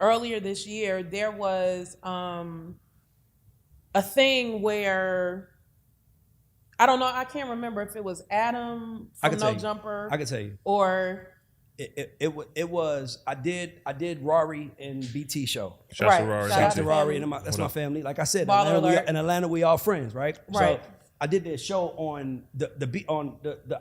earlier this year, there was a thing where I don't know. I can't remember if it was Adam from No Jumper. I can tell you. Or it was. I did Rory and BT show. Shout to Rory. Shout to Rory, and that's my family. Like I said, in Atlanta, we all friends, right? Right. So I did this show on the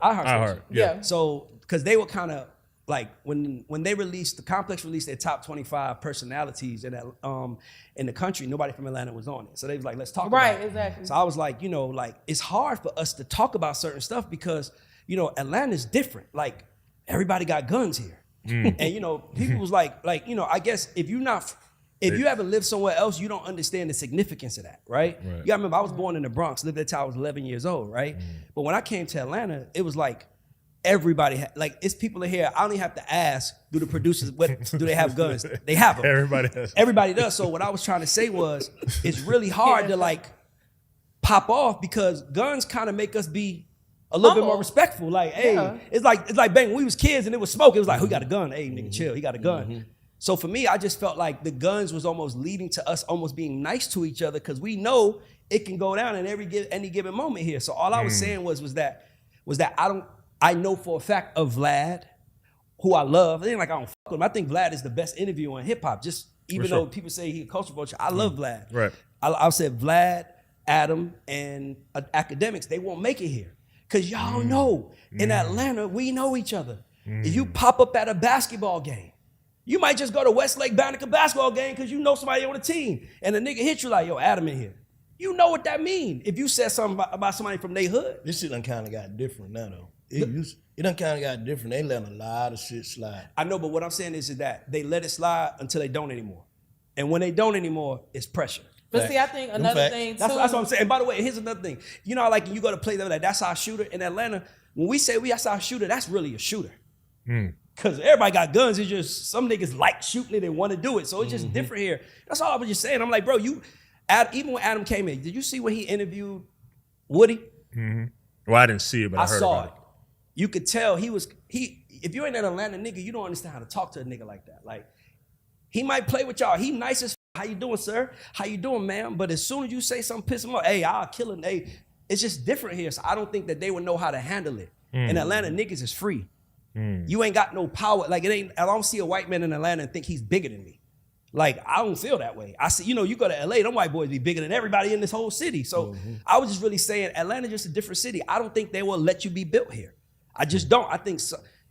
iHeart station. Yeah. So because they were kind of like when they released, the Complex released their top 25 personalities in the country, nobody from Atlanta was on it. So they was like, let's talk about it. Right, exactly. So I was like, like it's hard for us to talk about certain stuff because, Atlanta's different. Like everybody got guns here. And, people was like, I guess if you haven't lived somewhere else, you don't understand the significance of that, right? You gotta remember, I was born in the Bronx, lived there till I was 11 years old, right? But when I came to Atlanta, it was like, everybody it's people in here. I only have to ask, do the producers, do they have guns? They have them. Everybody does. So what I was trying to say was, it's really hard to pop off because guns kind of make us be a little bit more respectful. Like, hey, it's like bang, when we was kids and it was smoke, it was like, who got a gun? Hey, nigga, chill, he got a gun. So for me, I just felt like the guns was almost leading to us almost being nice to each other because we know it can go down in any given moment here. So all I was saying was that I know for a fact of Vlad, who I love. It ain't like I don't fuck with him. I think Vlad is the best interviewer in hip hop. Just even though people say he's a culture vulture, I love Vlad. Right. I said Vlad, Adam, and academics. They won't make it here because y'all know in Atlanta we know each other. If you pop up at a basketball game, you might just go to Westlake Banneker basketball game because you know somebody on the team, and the nigga hit you like, yo, Adam in here. You know what that mean if you said something about somebody from their hood. This shit done kind of got different now though. It done kind of got different. They let a lot of shit slide. I know, but what I'm saying is that they let it slide until they don't anymore. And when they don't anymore, it's pressure. But see, I think another thing too. That's what I'm saying. And by the way, here's another thing. You know, like you go to play like that's our shooter in Atlanta. When we say that's our shooter, that's really a shooter. Because everybody got guns. It's just some niggas like shooting it and want to do it. So it's just different here. That's all I was just saying. I'm like, bro, even when Adam came in, did you see when he interviewed Woody? Well, I didn't see it, but I heard saw about it. You could tell if you're in that Atlanta nigga, you don't understand how to talk to a nigga like that. Like, he might play with y'all. He nice as how you doing, sir? How you doing, ma'am? But as soon as you say something piss him off, hey, I'll kill him. Hey, it's just different here. So I don't think that they would know how to handle it. In Atlanta, niggas is free. You ain't got no power. Like, I don't see a white man in Atlanta and think he's bigger than me. Like, I don't feel that way. I see, you go to LA, them white boys be bigger than everybody in this whole city. So I was just really saying, Atlanta's just a different city. I don't think they will let you be built here. I just don't. I think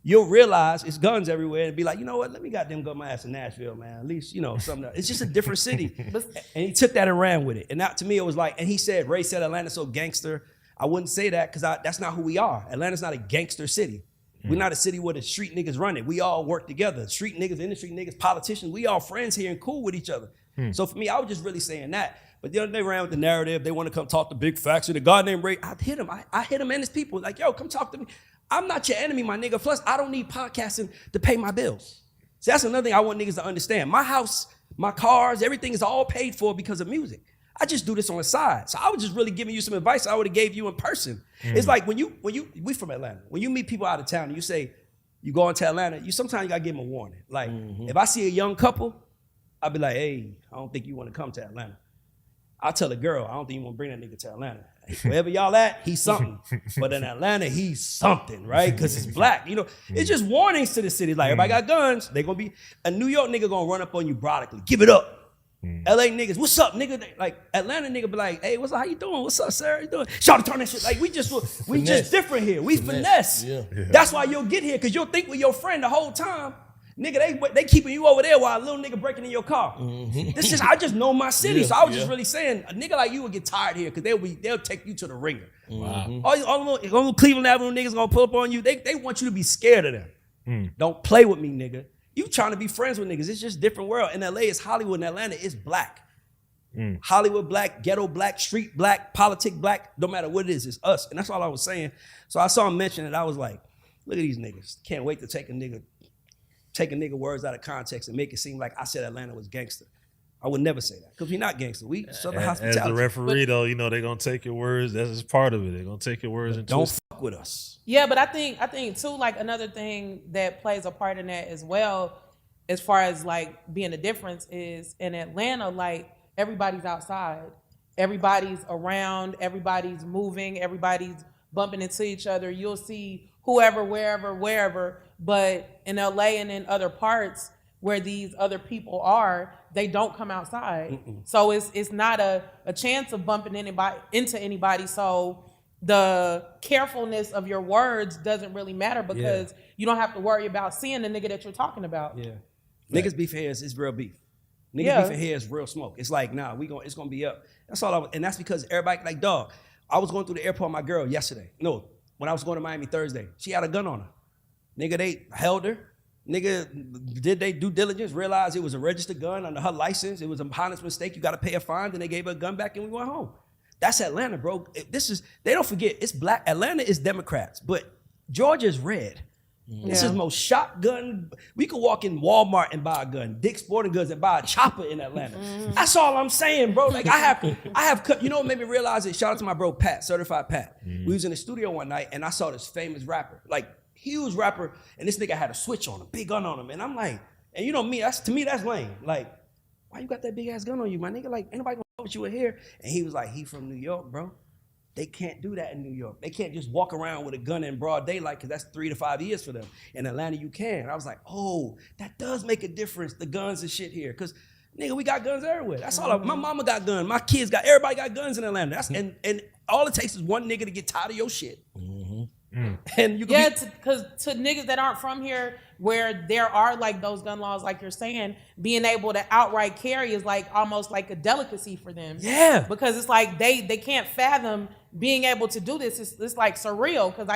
you'll realize it's guns everywhere and be like, you know what? Let me goddamn go my ass to Nashville, man. At least, something else. It's just a different city. And he took that and ran with it. And that, to me, it was like, and he said, Ray said Atlanta's so gangster. I wouldn't say that because that's not who we are. Atlanta's not a gangster city. We're not a city where the street niggas run it. We all work together. Street niggas, industry niggas, politicians, we all friends here and cool with each other. So for me, I was just really saying that. But the other day ran with the narrative. They want to come talk to Big Facts and the guy named Ray. I hit him. I hit him and his people. Like, yo, come talk to me. I'm not your enemy, my nigga. Plus, I don't need podcasting to pay my bills. See, that's another thing I want niggas to understand. My house, my cars, everything is all paid for because of music. I just do this on the side. So I was just really giving you some advice I would have gave you in person. It's like when we from Atlanta. When you meet people out of town and you say, you go into Atlanta, sometimes you gotta give them a warning. Like, if I see a young couple, I'll be like, hey, I don't think you want to come to Atlanta. I'll tell a girl, I don't think you want to bring that nigga to Atlanta. Wherever y'all at, he's something. But in Atlanta, he's something, right? Because it's black. It's just warnings to the city. Like, everybody got guns. They gonna be, a New York nigga gonna run up on you broadly. Give it up. LA niggas, what's up, nigga? Like, Atlanta nigga be like, hey, what's up? How you doing? What's up, sir? How you doing? Shout to turn that shit. Like, we just different here. We finesse. Yeah. That's why you'll get here, because you'll think with your friend the whole time. Nigga, they keeping you over there while a little nigga breaking in your car. I just know my city. So I was just really saying, a nigga like you will get tired here, because they'll take you to the ringer. Wow. All the Cleveland Avenue niggas gonna pull up on you. They want you to be scared of them. Don't play with me, nigga. You trying to be friends with niggas. It's just different world. In LA, it's Hollywood. In Atlanta, it's black. Hollywood black, ghetto black, street black, politic black, no matter what it is, it's us. And that's all I was saying. So I saw him mention it. I was like, look at these niggas. Can't wait to take a nigga words out of context and make it seem like I said Atlanta was gangster. I would never say that, because we're not gangster. We Southern hospitality. As the referee, though, they're going to take your words. That's just part of it. They're going to take your words and don't fuck with us. Yeah, but I think too, like, another thing that plays a part in that as well as far as like being a difference is in Atlanta, like everybody's outside, everybody's around, everybody's moving, everybody's bumping into each other. You'll see whoever, wherever. But in LA and in other parts where these other people are, they don't come outside. So it's not a chance of bumping into anybody. So the carefulness of your words doesn't really matter because you don't have to worry about seeing the nigga that you're talking about. Yeah. Niggas beef here is real beef. Niggas beef here is real smoke. It's like, nah, it's gonna be up. That's all and that's because everybody, like, dog, I was going through the airport with my girl yesterday. No, when I was going to Miami Thursday. She had a gun on her. Nigga, they held her. Nigga, did they due diligence, realized it was a registered gun under her license. It was a honest mistake. You got to pay a fine. Then they gave her a gun back and we went home. That's Atlanta, bro. They don't forget, it's black. Atlanta is Democrats, but Georgia is red. This is most shotgun. We could walk in Walmart and buy a gun, Dick's Sporting Goods and buy a chopper in Atlanta. That's all I'm saying, bro. Like I have, you know what made me realize it? Shout out to my bro Pat, Certified Pat. We was in the studio one night and I saw this famous rapper, like huge rapper, and this nigga had a switch on him, big gun on him, and I'm like, and you know me, to me that's lame. Like, why you got that big ass gun on you, my nigga? Like, ain't nobody gonna fuck with you in here. And he was like, he from New York, bro. They can't do that in New York. They can't just walk around with a gun in broad daylight because that's 3 to 5 years for them. In Atlanta, you can. I was like, oh, that does make a difference, the guns and shit here. Because, nigga, we got guns everywhere. That's all. My mama got guns. My kids everybody got guns in Atlanta. And all it takes is one nigga to get tired of your shit. And you can because to niggas that aren't from here, where there are like those gun laws, like you're saying, being able to outright carry is like almost like a delicacy for them. Yeah, because it's like they can't fathom being able to do this. It's like surreal because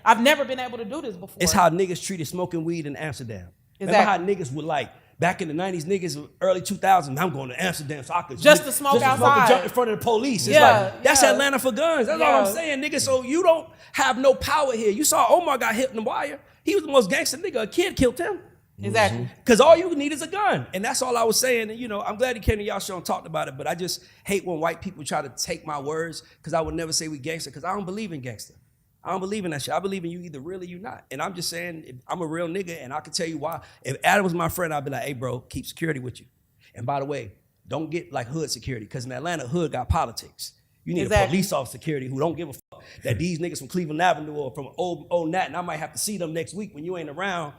I've never been able to do this before. It's how niggas treated smoking weed in Amsterdam. Exactly. Remember how niggas would like back in the 90s, niggas early 2000s, I'm going to Amsterdam so I could just to smoke outside, jump in front of the police. It's like that's Atlanta for guns. That's all I'm saying, nigga. So you don't have no power here. You saw Omar got hit in the wire. He was the most gangster nigga. A kid killed him. Exactly. Because all you need is a gun. And that's all I was saying. And, you know, I'm glad he came to y'all show and talked about it, but I just hate when white people try to take my words because I would never say we gangster because I don't believe in gangster. I don't believe in that shit. I believe in you either real or you not. And I'm just saying, I'm a real nigga and I can tell you why. If Adam was my friend, I'd be like, hey, bro, keep security with you. And by the way, don't get like hood security because in Atlanta, hood got politics. You need a police officer security who don't give a fuck that these niggas from Cleveland Avenue or from old Nat, and I might have to see them next week when you ain't around.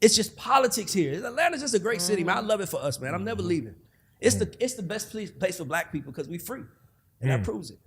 It's just politics here. Atlanta's just a great city, man. I love it for us, man. I'm never leaving. It's the best place for black people because we free. And that proves it.